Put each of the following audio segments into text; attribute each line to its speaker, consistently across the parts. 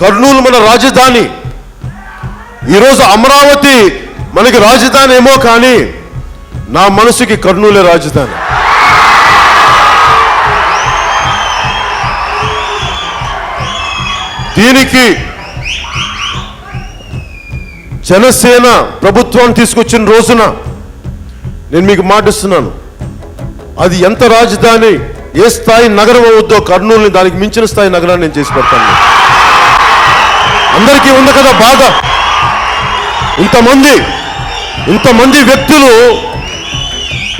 Speaker 1: కర్నూలు మన రాజధాని. ఈరోజు అమరావతి మనకి రాజధాని ఏమో, కానీ నా మనసుకి కర్నూలే రాజధాని. దీనికి జనసేన ప్రభుత్వాన్ని తీసుకొచ్చిన రోజున నేను మీకు మాటిస్తున్నాను, అది ఎంత రాజధాని, ఏ స్థాయి నగరం అవుద్దో కర్నూలుని దానికి మించిన స్థాయి నగరాన్ని నేను చేసి పెడతాను. అందరికీ ఉంది కదా బాధ.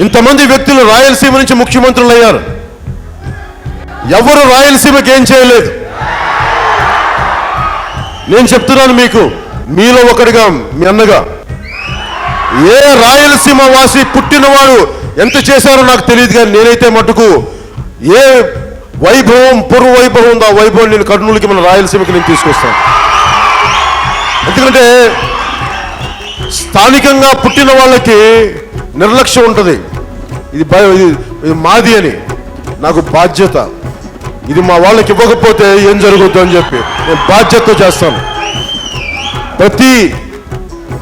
Speaker 1: ఇంతమంది వ్యక్తులు రాయలసీమ నుంచి ముఖ్యమంత్రులు అయ్యారు. ఎవరు రాయలసీమకి ఏం చేయలేదు. నేను చెప్తున్నాను మీకు, మీలో ఒకటిగా, మీ అన్నగా, ఏ రాయలసీమ వాసి పుట్టినవాడు ఎంత చేశారో నాకు తెలియదు, కానీ నేనైతే మటుకు ఏ వైభవం, పూర్వ వైభవం ఉందో ఆ వైభవం నేను కర్నూలుకి, మన రాయలసీమకి నేను తీసుకొస్తాను. ఎందుకంటే స్థానికంగా పుట్టిన వాళ్ళకి నిర్లక్ష్యం ఉంటుంది. ఇది మాది అని. నాకు బాధ్యత, ఇది మా వాళ్ళకి ఇవ్వకపోతే ఏం జరుగుద్దు అని చెప్పి నేను బాధ్యతతో చేస్తాను. ప్రతి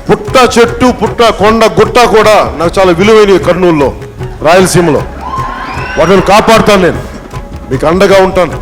Speaker 1: పుట్ట, చెట్టు, పుట్ట, కొండ, గుట్ట కూడా నాకు చాలా విలువైనవి కర్నూలులో, రాయలసీమలో. వాటిని కాపాడుతాను. నేను మీకు అండగా ఉంటాను.